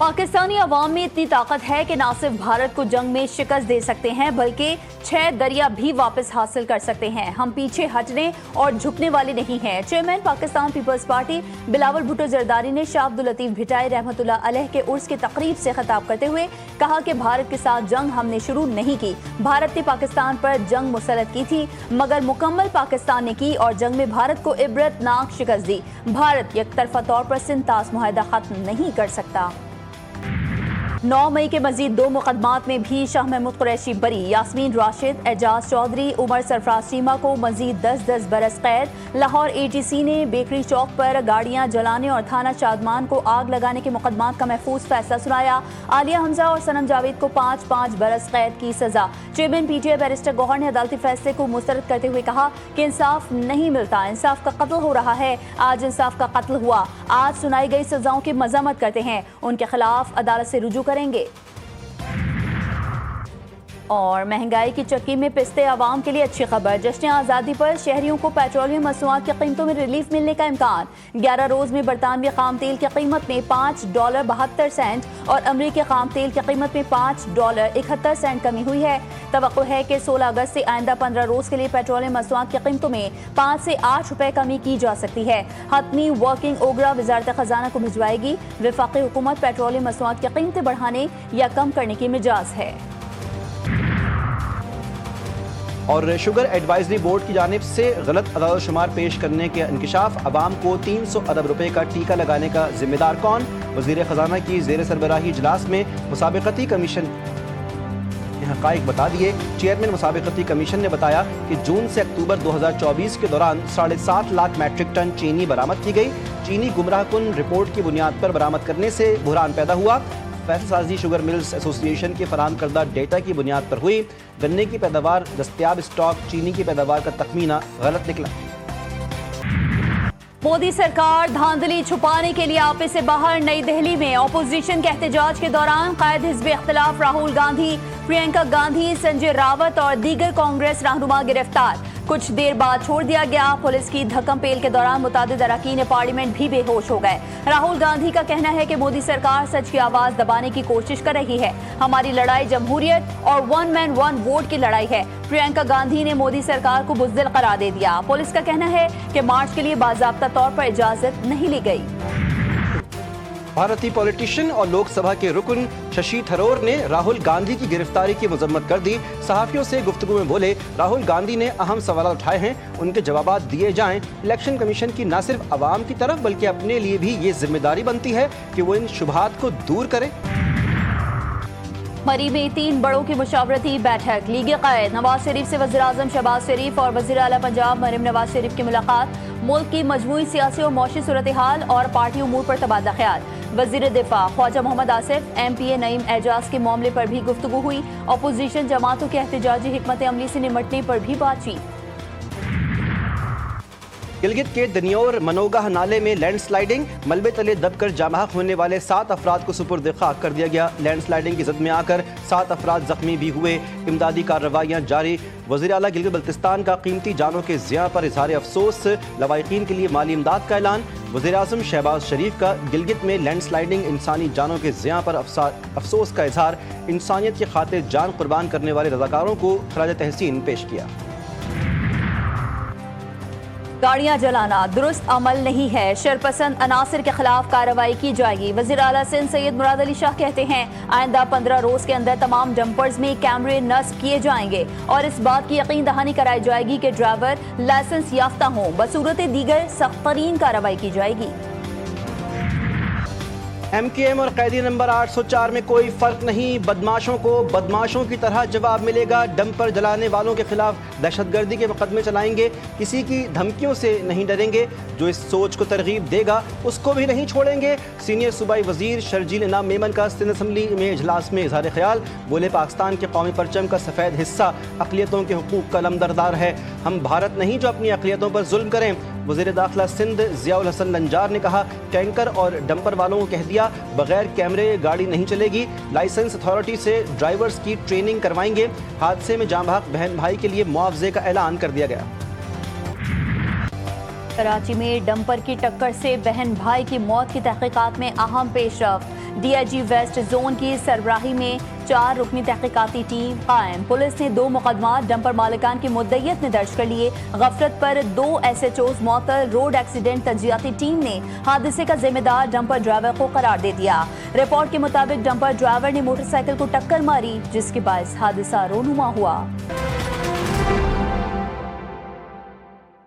पाकिस्तानी अवाम में इतनी ताकत है कि न सिर्फ भारत को जंग में शिकस्त दे सकते हैं बल्कि 6 दरिया भी वापस हासिल कर सकते हैं। हम पीछे हटने और झुकने वाले नहीं हैं। चेयरमैन पाकिस्तान पीपल्स पार्टी बिलावल भुट्टो जरदारी ने शाह अब्दुल लतीफ भिटाई रहमतुल्लाह अलैह के उर्स की तकरीब से खिताब करते हुए कहा कि भारत के साथ जंग हमने शुरू नहीं की। भारत ने पाकिस्तान पर जंग मुसल्लत की थी मगर मुकम्मल पाकिस्तान ने की और जंग में भारत को इबरतनाक शिकस्त दी। भारत यकतरफा तौर पर सिंतास मुआहदा खत्म नहीं कर सकता। 9 मई के मजीद 2 मुकदमात में भी शाह महमूद कुरैशी बरी। यास्मीन राशिद, एजाज चौधरी, उमर सरफराज चीमा को मजीद 10-10 बरस कैद। लाहौर ATC ने बेकरी चौक पर गाड़ियां जलाने और थाना शादमान को आग लगाने के मुकदमात का महफूज फैसला सुनाया। आलिया हमजा और सनम जावेद को 5-5 बरस कैद की सजा। चेयरमैन PTI बैरिस्टर गौहर ने अदालती फैसले को मुस्तरद करते हुए कहा कि इंसाफ नहीं मिलता, इंसाफ का कत्ल हो रहा है। आज इंसाफ का कत्ल हुआ। आज सुनाई गई सजाओं की मजम्मत करते हैं, उनके खिलाफ अदालत से रुजू करेंगे। और महंगाई की चक्की में पिसते आवाम के लिए अच्छी खबर। जश्न आज़ादी पर शहरियों को पेट्रोलियम मसनूआत की कीमतों में रिलीफ मिलने का इम्कान। 11 रोज में बरतानवी खाम तेल की कीमत में $5.72 और अमरीकी खाम तेल की कीमत में $5.71 कमी हुई है। तवक्को है कि 16 अगस्त से आइंदा 15 रोज के लिए पेट्रोलियम मसनूआत की कीमतों में 5 से 8 रुपए कमी की जा सकती है। हतमी वर्किंग ओगरा वजारत खजाना को भिजवाएगी। वफाकी हुकूमत पेट्रोलियम मसनूआत की कीमतें बढ़ाने या कम करने की मिजाज है। और शुगर एडवाइजरी बोर्ड की जानिब से गलत अदाद शुमार पेश करने के इंकशाफ, अवाम को 300 अरब रुपए का टीका लगाने का जिम्मेदार कौन? वजीर खजाना की जेर सरबराही इजलास में मुसाबिकती कमीशन ने हकाइक बता दिए। चेयरमैन मुसाबिकती कमीशन ने बताया कि जून से अक्टूबर 2024 के दौरान 7.5 लाख मैट्रिक टन चीनी बरामद की गई। चीनी गुमराहकुन रिपोर्ट की बुनियाद पर बरामद करने से बुहरान पैदा हुआ। फैसल साजी शुगर मिल्स एसोसिएशन के फराहम करदा डेटा की बुनियाद पर हुई। गन्ने की पैदावार, दस्तयाब स्टॉक, चीनी की पैदावार का तखमीना गलत निकला। मोदी सरकार धांधली छुपाने के लिए आपे से बाहर। नई दिल्ली में अपोजिशन के एहतजाज के दौरान कायद हिज़्ब इख्तिलाफ राहुल गांधी, प्रियंका गांधी, संजय रावत और दीगर कांग्रेस रहनुमा गिरफ्तार। कुछ देर बाद छोड़ दिया गया। पुलिस की धक्कम पेल के दौरान मुतादिद अरकान पार्लियामेंट भी बेहोश हो गए। राहुल गांधी का कहना है कि मोदी सरकार सच की आवाज दबाने की कोशिश कर रही है। हमारी लड़ाई जमहूरियत और 1 मैन 1 वोट की लड़ाई है। प्रियंका गांधी ने मोदी सरकार को बुज़दिल करार दे दिया। पुलिस का कहना है कि मार्च के लिए बाज़ाब्ता तौर पर इजाजत नहीं ली गई। भारतीय पॉलिटिशियन और लोकसभा के रुकन शशि थरूर ने राहुल गांधी की गिरफ्तारी की मजम्मत कर दी। सहाफियों से गुफ्तगू में बोले, राहुल गांधी ने अहम सवाल उठाए हैं, उनके जवाब दिए जाएं। इलेक्शन कमीशन की न सिर्फ अवाम की तरफ बल्कि अपने लिए भी ये जिम्मेदारी बनती है कि वो इन शुबहात को दूर करे। मरी में 3 बड़ों की मुशावरती बैठक। लीग कायद नवाज शरीफ से वज़ीर आज़म शहबाज शरीफ और वज़ीर आला पंजाब मरीम नवाज शरीफ की मुलाकात। मुल्क की मजमूई सियासी और मौशी सूरत हाल और पार्टी उमूर पर तबादला ख्याल। वज़ीर दिफा ख्वाजा मोहम्मद आसिफ, MPA नईम एजाज के मामले पर भी गुफ्तगू हुई। अपोजिशन जमातों के एहतजाजी हिकमत अमली से निमटने पर भी बातचीत। गिलगित के दनियोर मनोगाह नाले में लैंडस्लाइडिंग, मलबे तले दबकर जामहक होने वाले 7 अफराद को सुपुर्द खाक कर दिया गया। लैंडस्लाइडिंग की जद में आकर 7 अफराद जख्मी भी हुए। इमदादी कार्रवाइयाँ जारी। वज़ीर आला गिलगित बल्तिस्तान का कीमती जानों के ज़िया पर इजहार अफसोस। लवाहिकीन के लिए माली इमदाद का ऐलान। वज़ीर आज़म शहबाज शरीफ का गिलगित में लैंडस्लाइडिंग इंसानी जानों के ज़िया पर अफसोस का इजहार। इंसानियत की खातिर जान कुर्बान करने वाले रज़ाकारों को खराज तहसीन पेश किया। गाड़ियां जलाना दुरुस्त अमल नहीं है, शरपसंद अनासर के खिलाफ कार्रवाई की जाएगी। वज़ीर आला सिंध सैयद मुराद अली शाह कहते हैं आइंदा 15 रोज के अंदर तमाम डंपर्स में कैमरे नस्ब किए जाएंगे और इस बात की यकीन दहानी कराई जाएगी कि ड्राइवर लाइसेंस याफ्ता हों। बसूरत दीगर सख्त तरीन कार्रवाई की जाएगी। MKM और कैदी नंबर 804 में कोई फर्क नहीं, बदमाशों को बदमाशों की तरह जवाब मिलेगा। डंपर जलाने वालों के खिलाफ दहशतगर्दी के मुकदमे चलाएंगे, किसी की धमकियों से नहीं डरेंगे। जो इस सोच को तरगीब देगा उसको भी नहीं छोड़ेंगे। सीनियर सूबाई वजीर शर्जील इनाम मेमन का सिंध असम्बली में इजलास में इजहार ख्याल। बोले, पाकिस्तान के कौमी परचम का सफ़ेद हिस्सा अक़लियतों के हुकूक़ का लमदरदार है। हम भारत नहीं जो अपनी अक़लियतों पर जुल्म करें। वज़ीर दाखिला सिंध ज़ियाउल हसन लंजार ने कहा, टैंकर और डंपर वालों को कह दिया बगैर कैमरे गाड़ी नहीं चलेगी। लाइसेंस अथॉरिटी से ड्राइवर्स की ट्रेनिंग करवाएंगे। हादसे में जाँ बहक बहन भाई के लिए मुआवजे का ऐलान कर दिया गया। कराची में डंपर की टक्कर से बहन भाई की मौत की तहकीकात में अहम पेशरफ्त। डीआईजी वेस्ट जोन की सरबराही में 4 रुकनी तहकीकाती टीम कायम। पुलिस ने 2 मुकदमा डंपर मालिकान की मुद्दईयत में दर्ज कर लिए। गफलत पर 2 SHOs मौतल। रोड एक्सीडेंट तंजियाती टीम ने हादसे का जिम्मेदार डंपर ड्राइवर को करार दे दिया। रिपोर्ट के मुताबिक डंपर ड्राइवर ने मोटरसाइकिल को टक्कर मारी, जिसके बायस हादसा रोनुमा हुआ।